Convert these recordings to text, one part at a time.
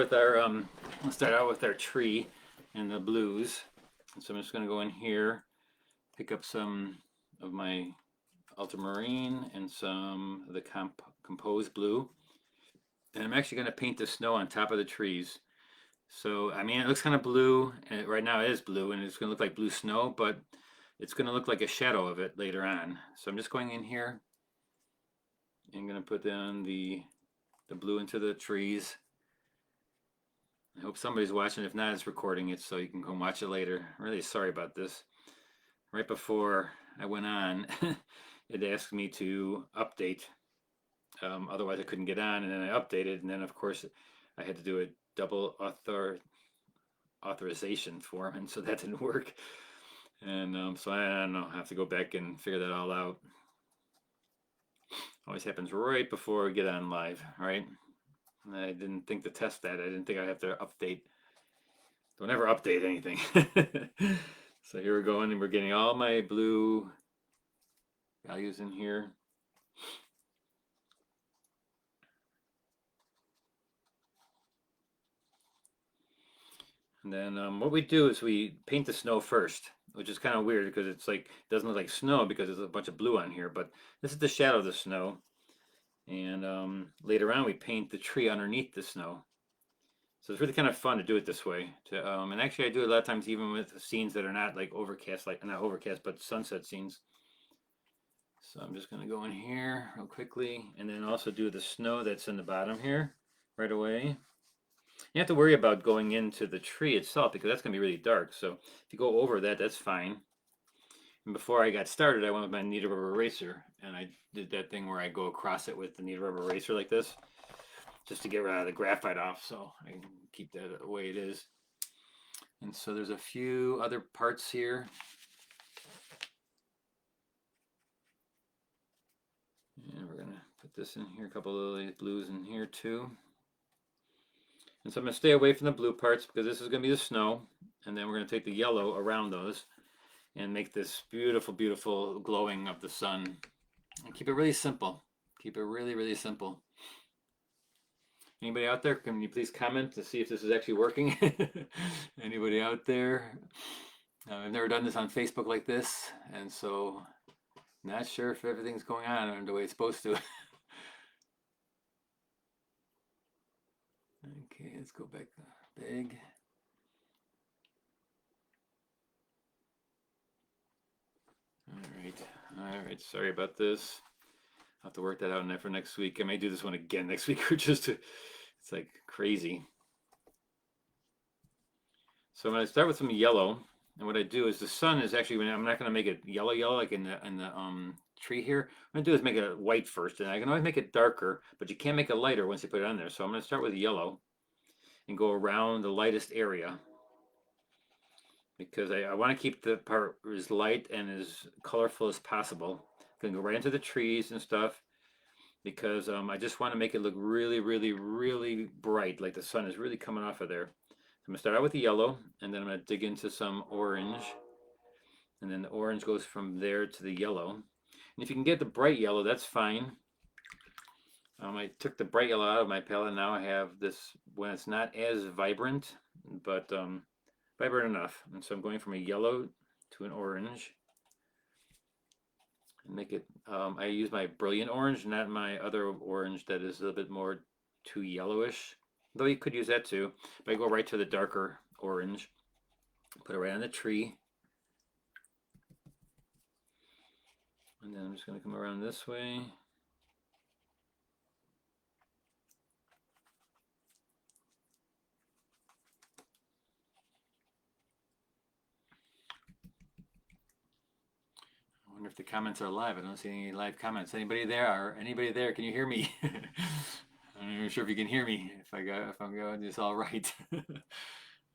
With our let's start out with our tree and the blues. So I'm just going to go in here, pick up some of my ultramarine and some of the composed blue, and I'm actually going to paint the snow on top of the trees. So I mean, it looks kind of blue, and right now it is blue, and it's going to look like blue snow, but it's going to look like a shadow of it later on. So I'm just going in here and going to put down the blue into the trees. I hope somebody's watching. If not, it's recording it so you can go watch it later. I'm really sorry about this. Right before I went on, it asked me to update. Otherwise, I couldn't get on, and then I updated, and then of course, I had to do a double authorization form, and so that didn't work. And so I don't know. I have to go back and figure that all out. Always happens right before we get on live, right? I didn't think to test that. I didn't think I'd have to update. Don't ever update anything. So here we're going, and we're getting all my blue values in here. And then what we do is we paint the snow first, which is kind of weird because it's like, it doesn't look like snow because there's a bunch of blue on here, but this is the shadow of the snow. And later on we paint the tree underneath the snow. So it's really kind of fun to do it this way. And actually I do it a lot of times even with scenes that are not like overcast, like not overcast, but sunset scenes. So I'm just going to go in here real quickly and then also do the snow that's in the bottom here right away. You have to worry about going into the tree itself because that's going to be really dark. So if you go over that, that's fine. And before I got started, I went with my kneaded rubber eraser, and I did that thing where I go across it with the kneaded rubber eraser like this, just to get the graphite off, so I can keep that the way it is. And so there's a few other parts here. And we're gonna put this in here, a couple of these blues in here too. And so I'm going to stay away from the blue parts because this is going to be the snow. And then we're going to take the yellow around those and make this beautiful, beautiful glowing of the sun. And keep it really simple. Keep it really, really simple. Anybody out there, can you please comment to see if this is actually working? Anybody out there? I've never done this on Facebook like this. And so not sure if everything's going on the way it's supposed to. Okay, let's go back to big. All right, sorry about this. I'll have to work that out for next week. I may do this one again next week or just to, it's like crazy. So I'm going to start with some yellow. And what I do is the sun is actually, I'm not going to make it yellow like in the tree here. What I'm going to do is make it white first. And I can always make it darker, but you can't make it lighter once you put it on there. So I'm going to start with yellow and go around the lightest area, because I want to keep the part as light and as colorful as possible. I'm going to go right into the trees and stuff because I just want to make it look really, really, really bright, like the sun is really coming off of there. So I'm going to start out with the yellow, and then I'm going to dig into some orange, and then the orange goes from there to the yellow. And if you can get the bright yellow, that's fine. I took the bright yellow out of my palette. Now I have this, when it's not as vibrant, but vibrant enough. And so I'm going from a yellow to an orange. And make it, I use my brilliant orange, not my other orange that is a little bit more too yellowish. Though you could use that too. But I go right to the darker orange. Put it right on the tree. And then I'm just going to come around this way. I wonder if the comments are live. I don't see any live comments. Anybody there? Or anybody there? Can you hear me? I'm not even sure if you can hear me. If I'm going this all right.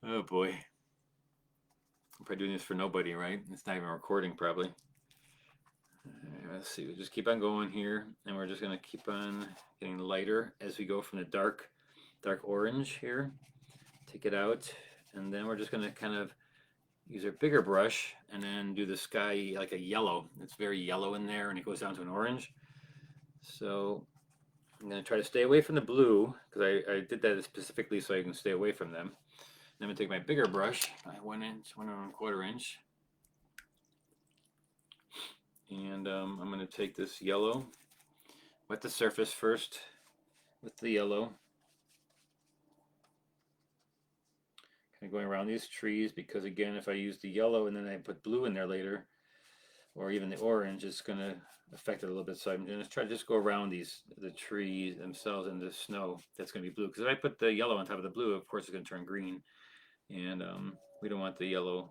Oh boy. I'm probably doing this for nobody, right? It's not even recording probably. Let's see. We just keep on going here, and we're just gonna keep on getting lighter as we go from the dark orange here. Take it out, and then we're just gonna kind of use our bigger brush and then do the sky like a yellow. It's very yellow in there, and it goes down to an orange. So I'm going to try to stay away from the blue because I did that specifically so I can stay away from them. Then I'm going to take my bigger brush, my 1 inch, 1 1/4 inch, and I'm going to take this yellow, wet the surface first with the yellow. Kind of going around these trees because again, if I use the yellow and then I put blue in there later, or even the orange, it's going to affect it a little bit. So I'm going to try to just go around the trees themselves and the snow that's going to be blue. Because if I put the yellow on top of the blue, of course it's going to turn green. And we don't want the yellow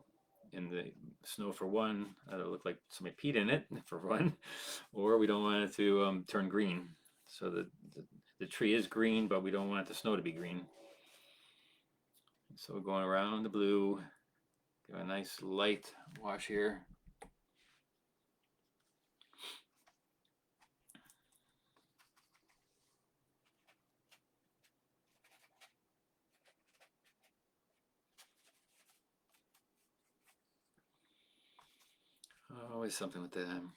in the snow for one. It'll look like somebody peed in it for one. Or we don't want it to turn green. So the tree is green, but we don't want the snow to be green. So we're going around the blue. Give a nice light wash here. Always something with that. I'm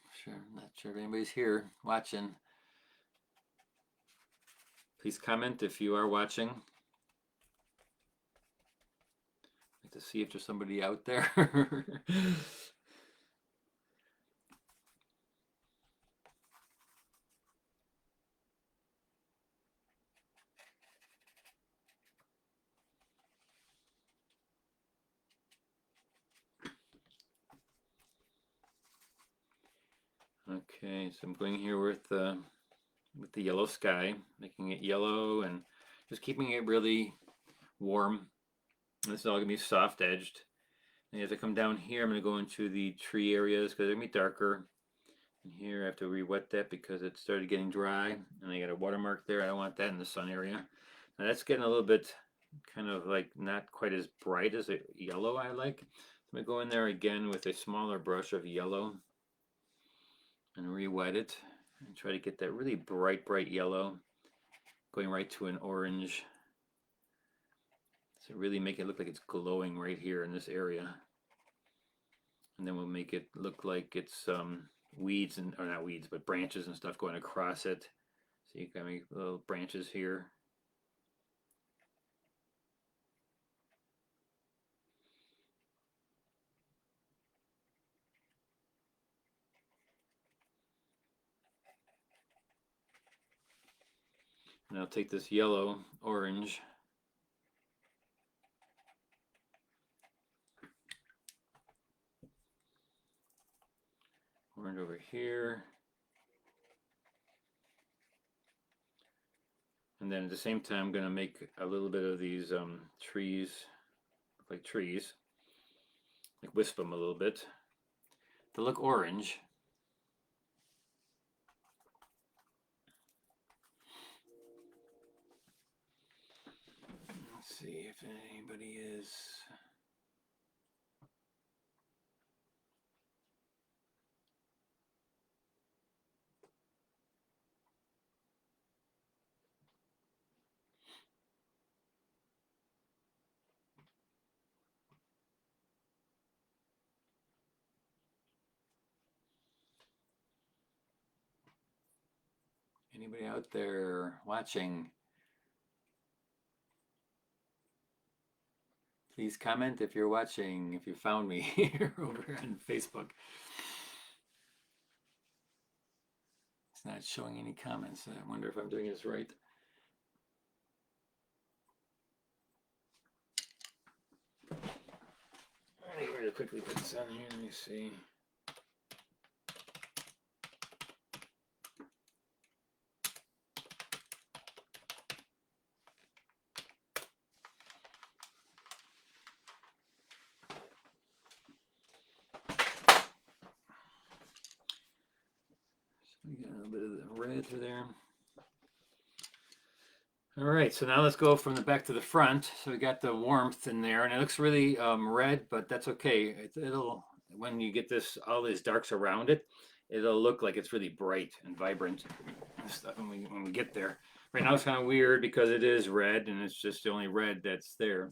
not sure if anybody's here watching. Please comment if you are watching. I'd like to see if there's somebody out there. Okay, so I'm going here with the yellow sky, making it yellow and just keeping it really warm. And this is all gonna be soft edged. And as I come down here, I'm gonna go into the tree areas because they're gonna be darker. And here I have to re-wet that because it started getting dry, and I got a watermark there. I don't want that in the sun area. Now that's getting a little bit kind of like not quite as bright as a yellow I like. I'm gonna go in there again with a smaller brush of yellow and re-wet it and try to get that really bright yellow going right to an orange. So really make it look like it's glowing right here in this area. And then we'll make it look like it's weeds, or not weeds, but branches and stuff going across it. So you can make little branches here. And I'll take this yellow, orange, orange over here. And then at the same time, I'm going to make a little bit of these trees, look like trees, like wisp them a little bit to look orange. Let's see if anybody is. Anybody out there watching? Please comment if you're watching, if you found me here over on Facebook. It's not showing any comments. I wonder if I'm doing this right. I need to quickly put this on here. Let me see. We got a little bit of the red through there. All right, so now let's go from the back to the front. So we got the warmth in there, and it looks really red, but that's okay. It'll, when you get this, all these darks around it, it'll look like it's really bright and vibrant and stuff when we get there. Right now it's kind of weird because it is red, and it's just the only red that's there.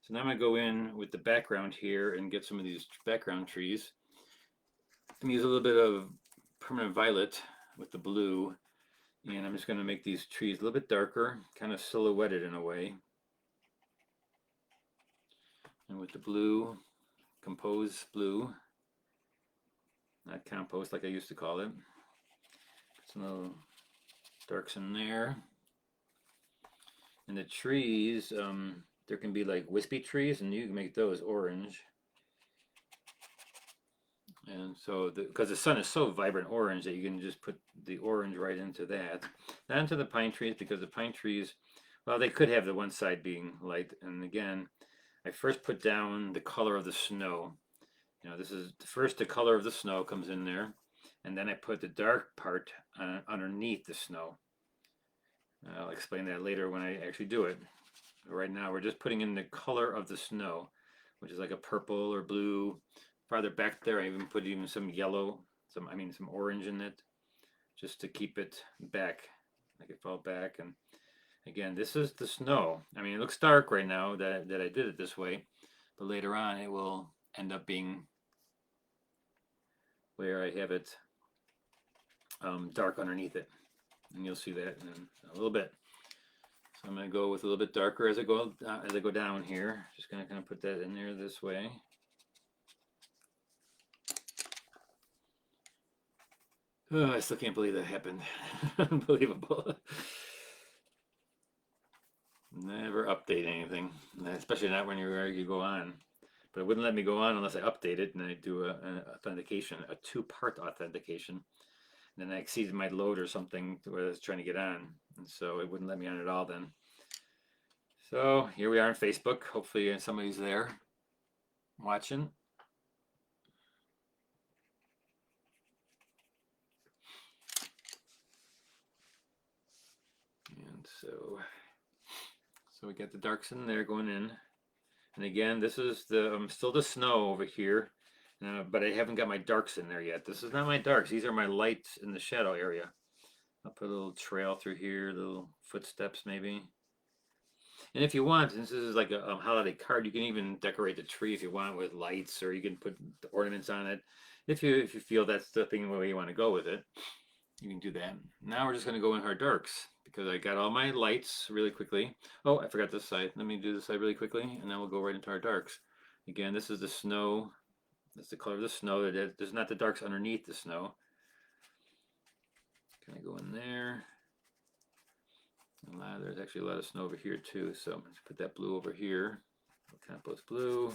So now I'm gonna go in with the background here and get some of these background trees. I'm gonna use a little bit of permanent violet with the blue And I'm just going to make these trees a little bit darker, kind of silhouetted in a way. And with the blue, compose blue, not compost like I used to call it. Put some little darks in there. And the trees, there can be like wispy trees, and you can make those orange. And so, because the sun is so vibrant orange that you can just put the orange right into that. Not into the pine trees, because the pine trees, well, they could have the one side being light. And again, I first put down the color of the snow. You know, this is first the color of the snow comes in there, and then I put the dark part underneath the snow. I'll explain that later when I actually do it. Right now, we're just putting in the color of the snow, which is like a purple or blue. Farther back there, I even put some yellow, some orange in it, just to keep it back, make it fall back. And again, this is the snow. I mean, it looks dark right now that I did it this way, but later on it will end up being where I have it dark underneath it, and you'll see that in a little bit. So I'm going to go with a little bit darker as I go down here. Just going to kind of put that in there this way. Oh, I still can't believe that happened. Unbelievable. Never update anything, especially not when you go on. But it wouldn't let me go on unless I update it, and I do an authentication, a two-part authentication. And then I exceeded my load or something where I was trying to get on, and so it wouldn't let me on at all then. So here we are on Facebook. Hopefully somebody's there watching. And so we got the darks in there going in. And again, this is the still the snow over here, but I haven't got my darks in there yet. This is not my darks. These are my lights in the shadow area. I'll put a little trail through here, little footsteps maybe. And if you want, since this is like a holiday card, you can even decorate the tree if you want with lights, or you can put the ornaments on it. If you feel that's the thing the way you want to go with it, you can do that. Now we're just going to go in our darks, because I got all my lights really quickly. Oh, I forgot this side. Let me do this side really quickly, and then we'll go right into our darks. Again, this is the snow. That's the color of the snow. There's not the darks underneath the snow. Can I go in there? There's actually a lot of snow over here too, so let's put that blue over here. Compost blue.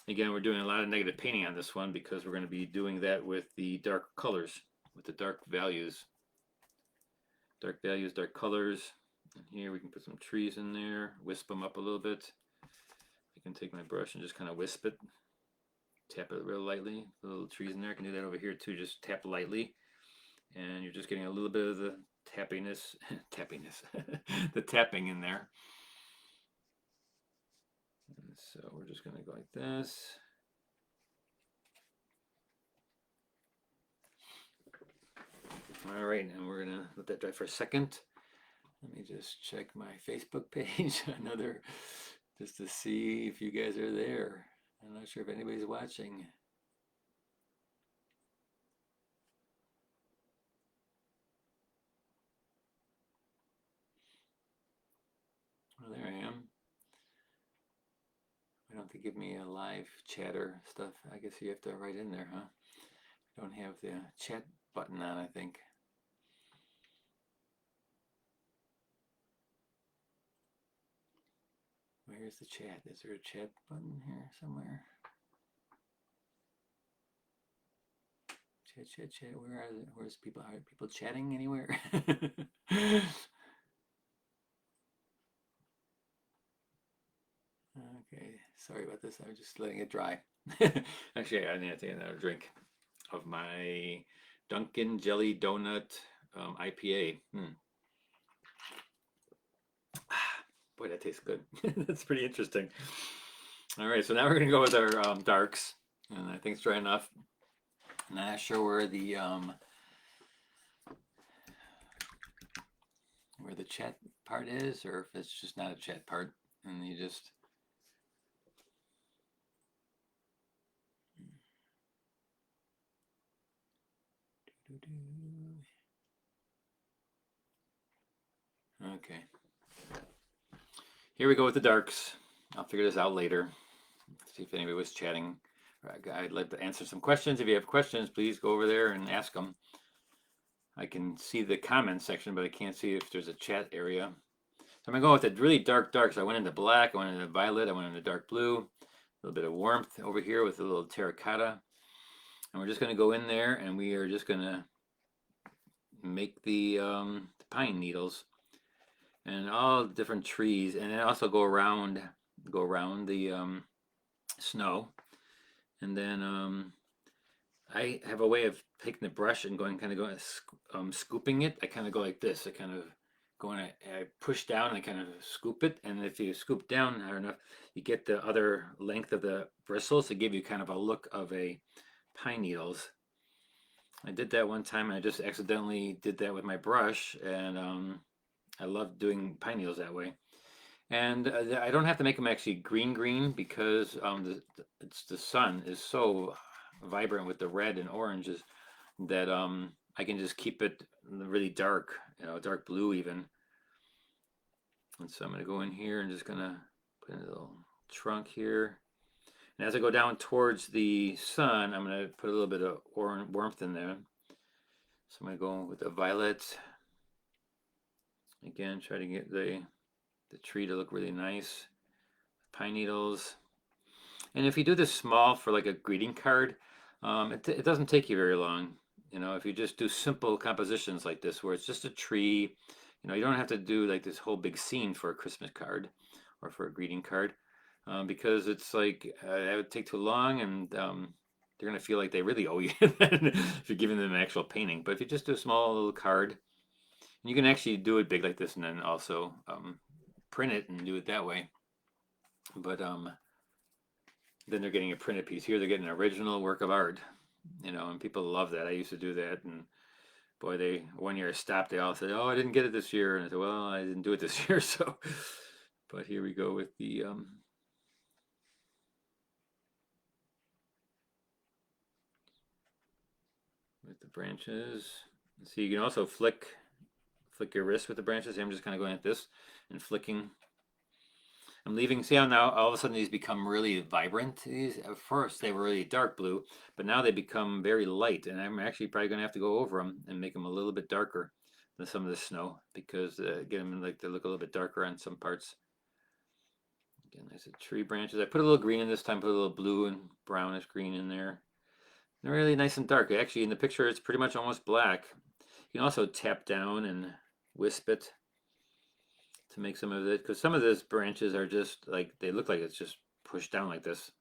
Again, we're doing a lot of negative painting on this one, because we're going to be doing that with the dark colors, with the dark values. Dark values, dark colors. And here we can put some trees in there, wisp them up a little bit. I can take my brush and just kind of wisp it, tap it real lightly. The little trees in there. I can do that over here too, just tap lightly. And you're just getting a little bit of the tappiness, the tapping in there. And so we're just going to go like this. All right, and we're going to let that dry for a second. Let me just check my Facebook page, just to see if you guys are there. I'm not sure if anybody's watching. Well, there I am. I don't think give me a live chatter stuff. I guess you have to write in there, huh? Don't have the chat button on, I think. Where's the chat? Is there a chat button here somewhere? Chat. Where are they? Where's people? Are people chatting anywhere? Okay, sorry about this. I was just letting it dry. Actually, I need to take another drink of my Dunkin' Jelly Donut IPA. Boy, that tastes good. That's pretty interesting. All right, so now we're gonna go with our darks, and I think it's dry enough. Not sure where the chat part is, or if it's just not a chat part, and you just Okay. Here we go with the darks. I'll figure this out later. See if anybody was chatting. I'd like to answer some questions. If you have questions, please go over there and ask them. I can see the comment section, but I can't see if there's a chat area. So I'm going to go with the really dark darks. I went into black, I went into violet, I went into dark blue. A little bit of warmth over here with a little terracotta. And we're just going to go in there and we are just going to make the pine needles and all different trees, and then also go around the snow. And then I have a way of taking the brush and going scooping it. I kind of go like this. I kind of go and I push down and I kind of scoop it. And if you scoop down hard enough, you get the other length of the bristles to give you kind of a look of a pine needles. I did that one time and I just accidentally did that with my brush, and I love doing pine needles that way. And I don't have to make them actually green because the sun is so vibrant with the red and oranges that I can just keep it really dark, dark blue even. And so I'm going to go in here and just going to put a little trunk here. And as I go down towards the sun, I'm going to put a little bit of warmth in there. So I'm going to go with the violet. Again, try to get the tree to look really nice. Pine needles. And if you do this small for like a greeting card, it doesn't take you very long. If you just do simple compositions like this, where it's just a tree, you don't have to do like this whole big scene for a Christmas card or for a greeting card, because it's like that would take too long, and they're gonna feel like they really owe you if you're giving them an actual painting. But if you just do a small little card, and you can actually do it big like this, and then also print it and do it that way. But then they're getting a printed piece. Here they're getting an original work of art, and people love that. I used to do that, and boy, one year I stopped. They all said, "Oh, I didn't get it this year," and I said, "Well, I didn't do it this year." So, but here we go with the branches. See, you can also flick your wrist with the branches. I'm just kind of going like this and flicking. I'm leaving. See how now all of a sudden these become really vibrant? These at first they were really dark blue, but now they become very light, and I'm actually probably going to have to go over them and make them a little bit darker than some of the snow, because get them like they look a little bit darker on some parts. Again, there's the tree branches. I put a little green in this time. Put a little blue and brownish green in there. They're really nice and dark. Actually, in the picture, it's pretty much almost black. You can also tap down and wisp it to make some of it, because some of those branches are just like, they look like it's just pushed down like this,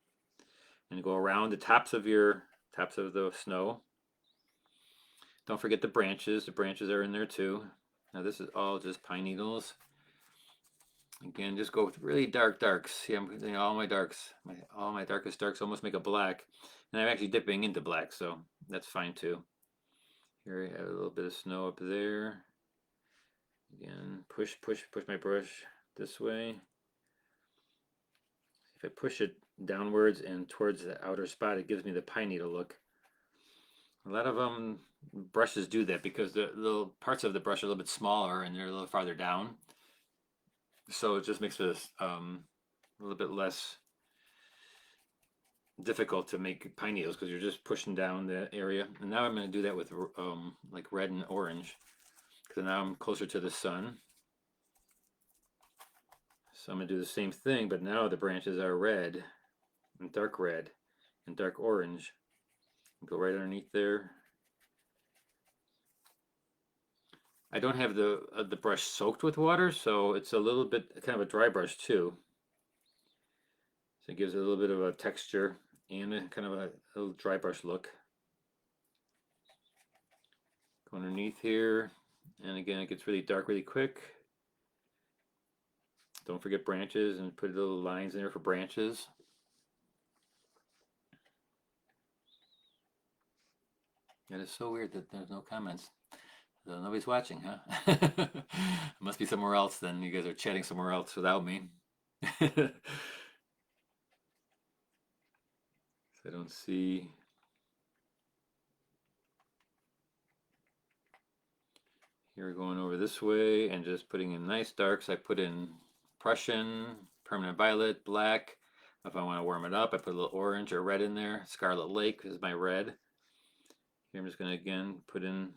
and go around the tops of the snow. Don't forget the branches. The branches are in there too. Now this is all just pine needles. Again, just go with really dark darks. See, I'm putting all my darks. All my darkest darks almost make a black, and I'm actually dipping into black, so that's fine too. Here I have a little bit of snow up there. Again, push my brush this way. If I push it downwards and towards the outer spot, it gives me the pine needle look. A lot of brushes do that because the little parts of the brush are a little bit smaller and they're a little farther down. So it just makes this a little bit less difficult to make pine needles, because you're just pushing down the area. And now I'm going to do that with like red and orange, because now I'm closer to the sun. So I'm going to do the same thing, but now the branches are red and dark orange. Go right underneath there. I don't have the brush soaked with water, so it's a little bit kind of a dry brush too. So it gives it a little bit of a texture and a kind of a little dry brush look. Go underneath here, and again, it gets really dark really quick. Don't forget branches, and put little lines in there for branches. It is so weird that there's no comments. So nobody's watching, huh? Must be somewhere else then. You guys are chatting somewhere else without me. I don't see. Here we're going over this way and just putting in nice darks. I put in Prussian, permanent violet, black. If I want to warm it up, I put a little orange or red in there. Scarlet Lake is my red. Here I'm just going to again put in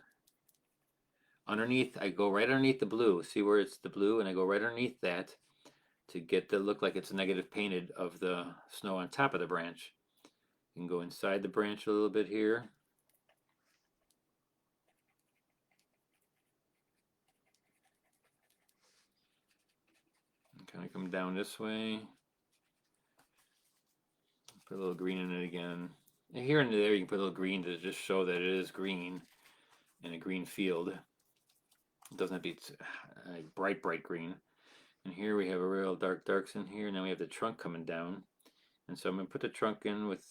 underneath. I go right underneath the blue. See where it's the blue, and I go right underneath that to get the look like it's negative painted of the snow on top of the branch. You can go inside the branch a little bit here. Kind of come down this way. Put a little green in it again. And here and there you can put a little green to just show that it is green in a green field. It doesn't have to be bright, bright green. And here we have a real darks in here. Now we have the trunk coming down. And so I'm going to put the trunk in with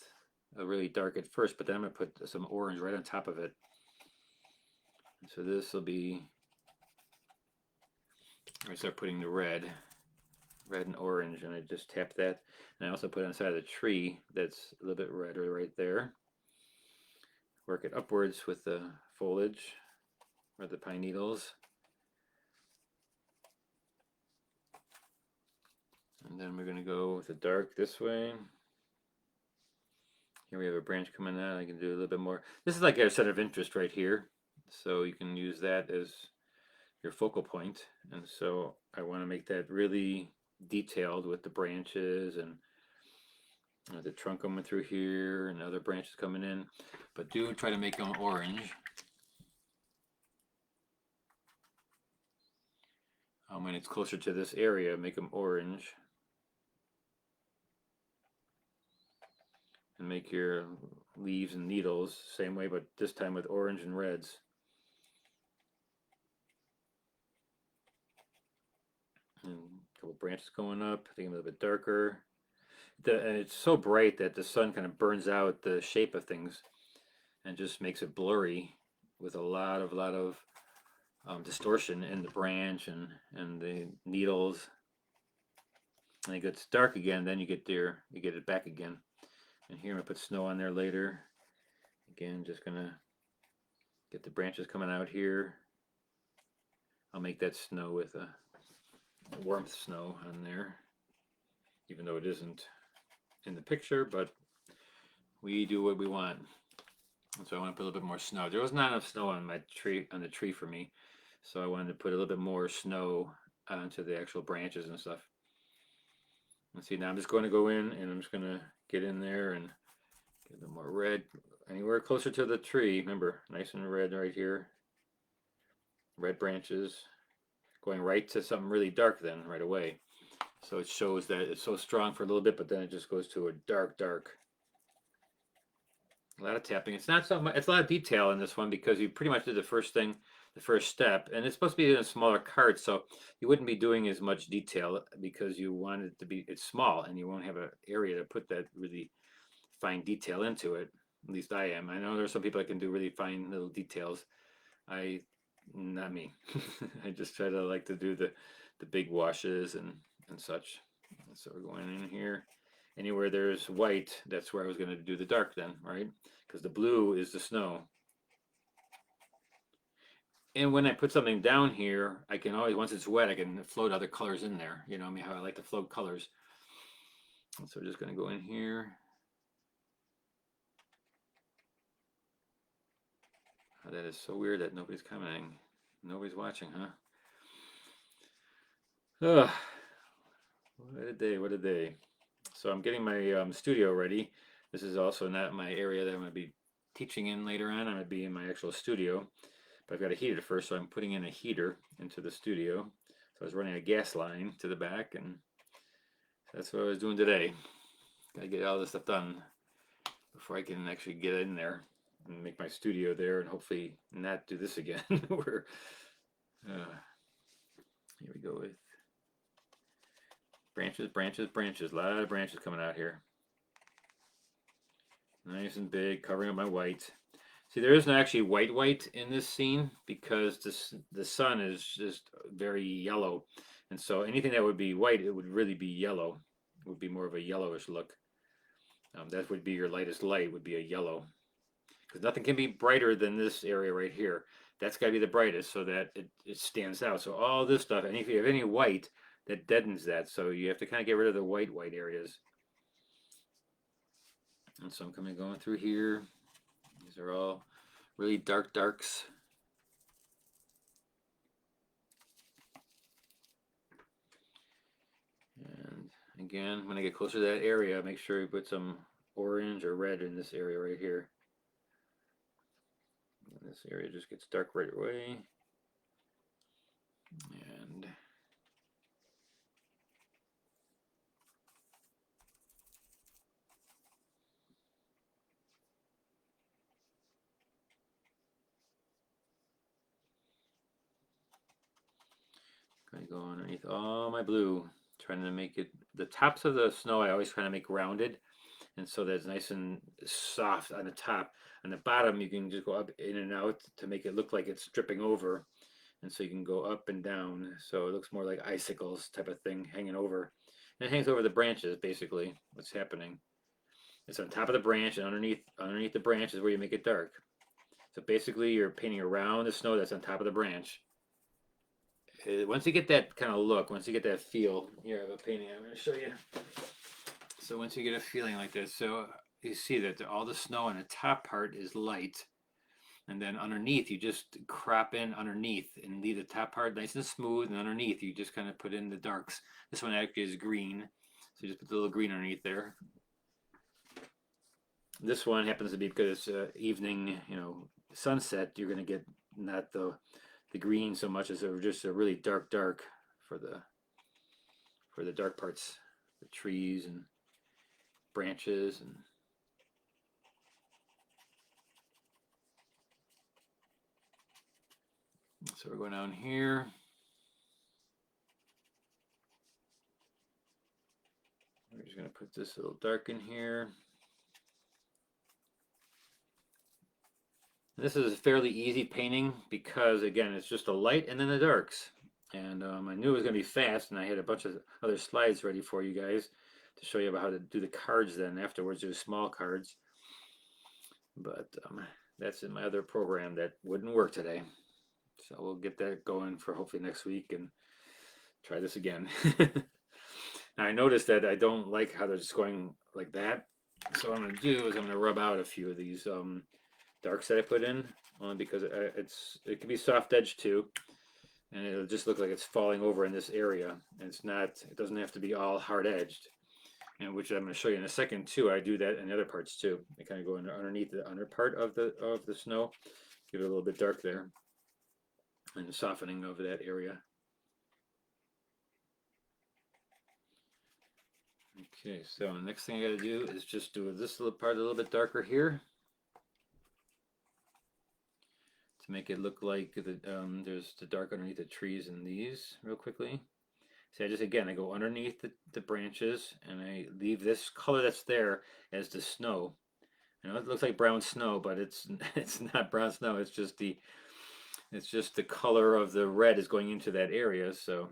a really dark at first, but then I'm going to put some orange right on top of it. And so this will be, I start putting the red and orange, and I just tap that. And I also put it on the side of the tree that's a little bit redder right there. Work it upwards with the foliage or the pine needles. And then we're going to go with the dark this way. Here we have a branch coming out. I can do a little bit more. This is like our center of interest right here. So you can use that as your focal point. And so I want to make that really detailed with the branches and the trunk coming through here and other branches coming in. But do try to make them orange. When it's closer to this area, make them orange. And make your leaves and needles same way, but this time with orange and reds. And a couple branches going up, I think a little bit darker. And it's so bright that the sun kind of burns out the shape of things and just makes it blurry with a lot of distortion in the branch and the needles. And it gets dark again, then you get it back again. And here I'm gonna put snow on there later. Again, just gonna get the branches coming out here. I'll make that snow with a warmth snow on there, even though it isn't in the picture, but we do what we want. And so I want to put a little bit more snow. There was not enough snow on the tree for me, so I wanted to put a little bit more snow onto the actual branches and stuff. And see, now I'm just going to go in and I'm just going to get in there and get a little more red anywhere closer to the tree. Remember, nice and red right here. Red branches going right to something really dark then right away. So it shows that it's so strong for a little bit, but then it just goes to a dark. A lot of tapping. It's not so much. It's a lot of detail in this one because you pretty much did the first step, and it's supposed to be in a smaller card, so you wouldn't be doing as much detail because you want it to be. It's small, and you won't have an area to put that really fine detail into it. At least I am. I know there's some people that can do really fine little details. Not me. I just try to like to do the big washes and such. So we're going in here. Anywhere there's white, that's where I was going to do the dark then, right? Because the blue is the snow. And when I put something down here, I can always, once it's wet, I can float other colors in there. You know, I mean, how I like to float colors. So we're just going to go in here. Oh, that is so weird that nobody's commenting. Nobody's watching, huh? Ugh. What a day. So I'm getting my studio ready. This is also not my area that I'm going to be teaching in later on. I'm going to be in my actual studio. But I've got to heat it first, so I'm putting in a heater into the studio. So I was running a gas line to the back, and that's what I was doing today. Got to get all this stuff done before I can actually get in there and make my studio there, and hopefully not do this again. Here we go with branches. A lot of branches coming out here. Nice and big, covering up my white. See, there isn't actually white in this scene because the sun is just very yellow. And so anything that would be white, it would really be yellow. It would be more of a yellowish look. That would be your lightest light, would be a yellow. Because nothing can be brighter than this area right here. that's got to be the brightest so that it stands out. So all this stuff, and if you have any white, that deadens that. So you have to kind of get rid of the white areas. And so I'm going through here. These are all really dark darks. And again, when I get closer to that area, make sure you put some orange or red in this area right here. And this area just gets dark right away. And I'm going to go underneath all my blue, trying to make it, the tops of the snow I always try to make rounded, and so that it's nice and soft on the top. On the bottom, you can just go up in and out to make it look like it's dripping over. And so you can go up and down, so it looks more like icicles type of thing hanging over. And it hangs over the branches, basically, what's happening. It's on top of the branch, and underneath the branch is where you make it dark. So basically, you're painting around the snow that's on top of the branch. Once you get that kind of look, once you get that feel, here I have a painting I'm going to show you. So once you get a feeling like this, so you see that all the snow on the top part is light, and then underneath you just crop in underneath and leave the top part nice and smooth, and underneath you just kind of put in the darks. This one actually is green, so you just put the little green underneath there. This one happens to be because it's evening, sunset. You're going to get not the green so much as just a really dark for the dark parts, the trees and branches. And so we're going down here. We're just going to put this little dark in here. This is a fairly easy painting because, again, it's just a light and then the darks. And I knew it was going to be fast, and I had a bunch of other slides ready for you guys to show you about how to do the cards then afterwards, do small cards. But that's in my other program that wouldn't work today. So we'll get that going for hopefully next week and try this again. Now I noticed that I don't like how they're just going like that. So what I'm going to do is I'm going to rub out a few of these darks that I put in, only because it can be soft edged too, and it'll just look like it's falling over in this area. And it's not. It doesn't have to be all hard edged, and which I'm going to show you in a second too. I do that in the other parts too. I kind of go underneath the under part of the snow, give it a little bit dark there, and softening over that area. Okay, so the next thing I got to do is just do this little part a little bit darker here, to make it look like there's the dark underneath the trees and these real quickly. See, I go underneath the branches, and I leave this color that's there as the snow. I know it looks like brown snow, but it's not brown snow. It's just the color of the red is going into that area. So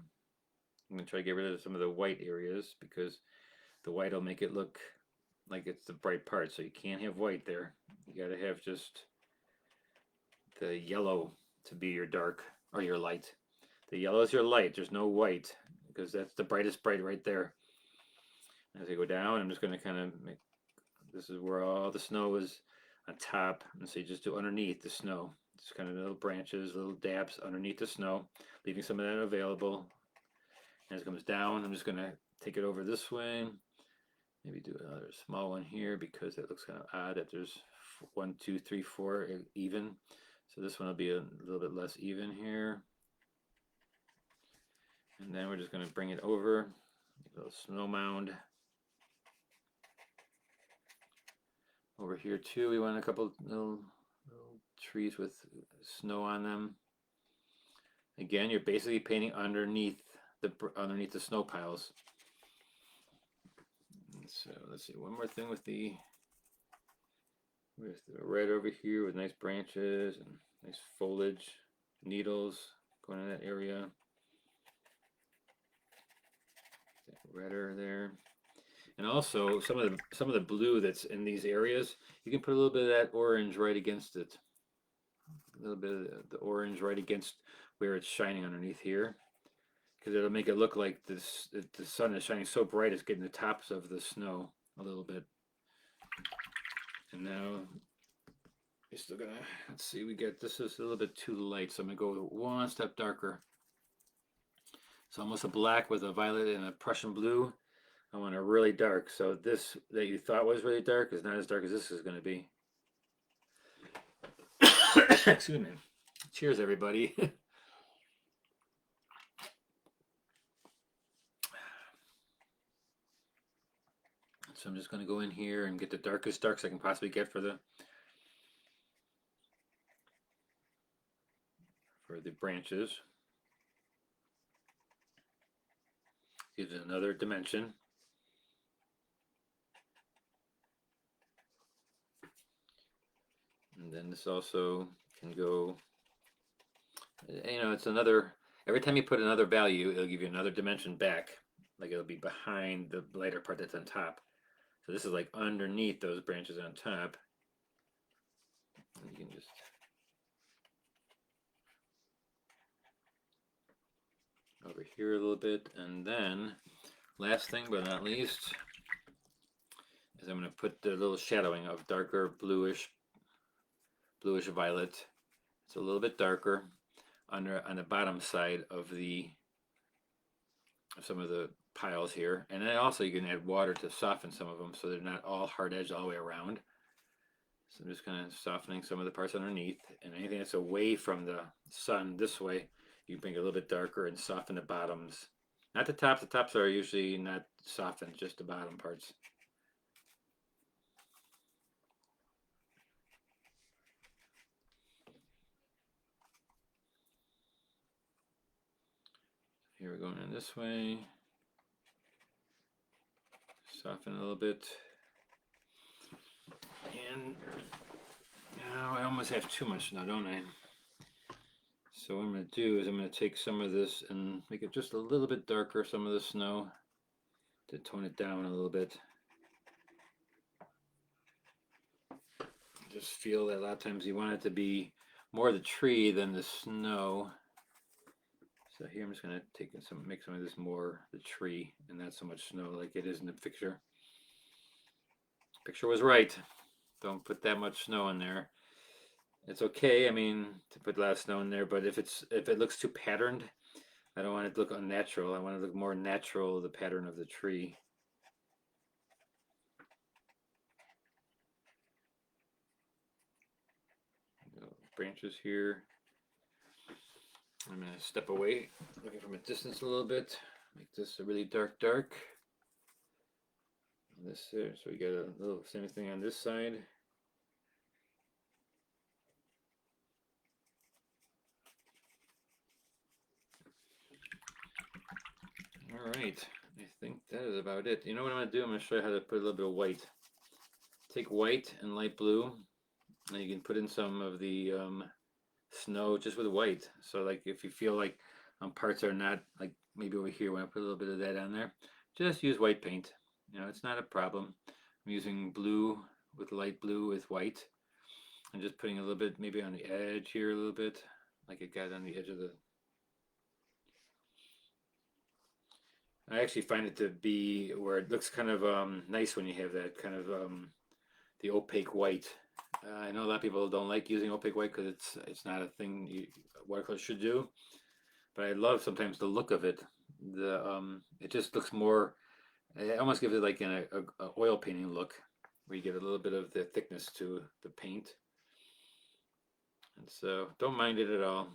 I'm gonna try to get rid of some of the white areas, because the white will make it look like it's the bright part. So you can't have white there. You got to have just the yellow to be your dark or your light. The yellow is your light. There's no white, because that's the brightest bright right there. As I go down, I'm just going to kind of make, this is where all the snow is on top, and so you just do underneath the snow. Just kind of little branches, little dabs underneath the snow, leaving some of that available. As it comes down, I'm just going to take it over this way. Maybe do another small one here, because it looks kind of odd that there's 1, 2, 3, 4 even. So this one will be a little bit less even here. And then we're just going to bring it over, a little snow mound. Over here too, we want a couple little trees with snow on them. Again, you're basically painting underneath the snow piles. So let's see, one more thing with the red over here with nice branches and nice foliage, needles going in that area. That redder there. And also some of the blue that's in these areas, you can put a little bit of that orange right against it. a little bit of the orange right against where it's shining underneath here, because it'll make it look like this the sun is shining so bright it's getting the tops of the snow a little bit. And now we're still gonna, let's see, we get, this is a little bit too light, so I'm gonna go one step darker. So almost a black with a violet and a Prussian blue. I want it really dark, so this that you thought was really dark is not as dark as this is going to be. Excuse me. Cheers, everybody. So I'm just going to go in here and get the darkest darks I can possibly get for the branches. Gives it another dimension. And then this also can go, you know, it's another, every time you put another value, it'll give you another dimension back. Like it'll be behind the lighter part that's on top. So this is like underneath those branches on top. And you can just over here a little bit, and then last thing but not least is I'm going to put the little shadowing of darker bluish violet. It's a little bit darker on the bottom side of some of the piles here, and then also you can add water to soften some of them so they're not all hard edged all the way around. So I'm just kind of softening some of the parts underneath, and anything that's away from the sun this way, you can make it a little bit darker and soften the bottoms. Not the tops. The tops are usually not softened, just the bottom parts. Here we're going in this way. Soften a little bit. And now I almost have too much now, don't I? So what I'm going to do is I'm going to take some of this and make it just a little bit darker, some of the snow, to tone it down a little bit. Just feel that a lot of times you want it to be more the tree than the snow. So here I'm just going to make some of this more the tree and not so much snow like it is in the picture. Picture was right. Don't put that much snow in there. It's okay, I mean, to put a lot of snow in there, but if it looks too patterned, I don't want it to look unnatural. I want it to look more natural, the pattern of the tree. Branches here. I'm going to step away, looking from a distance a little bit. Make this a really dark. This here, so we got a little same thing on this side. All right, I think that is about it. You know what I'm going to do? I'm going to show you how to put a little bit of white. Take white and light blue, and you can put in some of the snow just with white. So like if you feel like parts are not, like maybe over here when I put a little bit of that on there, just use white paint. You know, it's not a problem. I'm using blue with light blue with white. I'm just putting a little bit maybe on the edge here a little bit, like it got on the edge of the... I actually find it to be where it looks kind of nice when you have that kind of the opaque white. I know a lot of people don't like using opaque white because it's not a thing watercolor should do, but I love sometimes the look of it. It just looks more. It almost gives it like a oil painting look, where you get a little bit of the thickness to the paint. And so don't mind it at all.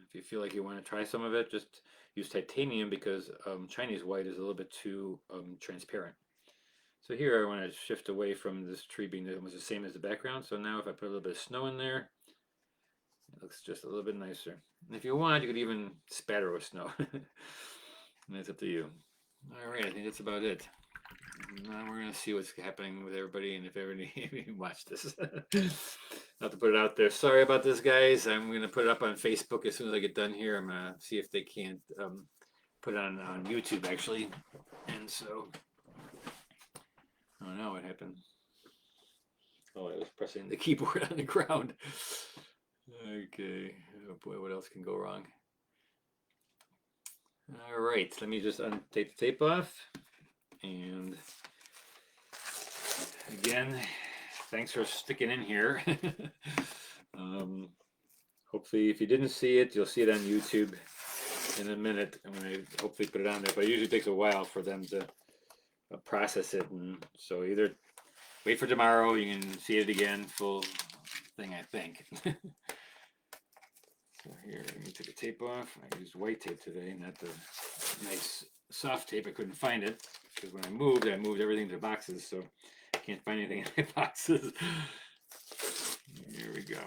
If you feel like you want to try some of it, just use titanium, because Chinese white is a little bit too transparent. So here I want to shift away from this tree being almost the same as the background. So now if I put a little bit of snow in there, it looks just a little bit nicer. And if you want, you could even spatter with snow. That's up to you. All right, I think that's about it. Now we're going to see what's happening with everybody, and if everybody watch this. Not to put it out there. Sorry about this, guys. I'm going to put it up on Facebook as soon as I get done here. I'm going to see if they can't put it on YouTube, actually. And so... I don't know what happened. Oh, I was pressing the keyboard on the ground. Okay. Oh boy, what else can go wrong? All right, let me just untape the tape off. And again, thanks for sticking in here. um, Hopefully, if you didn't see it, you'll see it on YouTube in a minute. I'm going to hopefully put it on there, but it usually takes a while for them to process it. And so either wait for tomorrow, you can see it again, full thing, I think. So here, let me take the tape off. I used white tape today, not the nice soft tape. I couldn't find it because when I moved everything to boxes, so I can't find anything in my boxes. Here we go.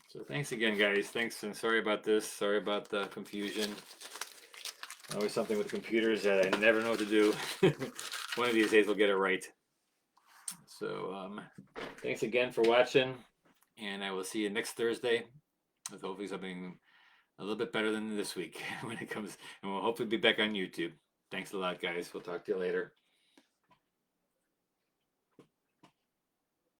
So thanks again, guys. Thanks, and sorry about this. Sorry about the confusion. Always something with computers that I never know what to do. One of these days we'll get it right. So thanks again for watching, and I will see you next Thursday with hopefully something a little bit better than this week when it comes, and we'll hopefully be back on YouTube. Thanks a lot, guys. We'll talk to you later.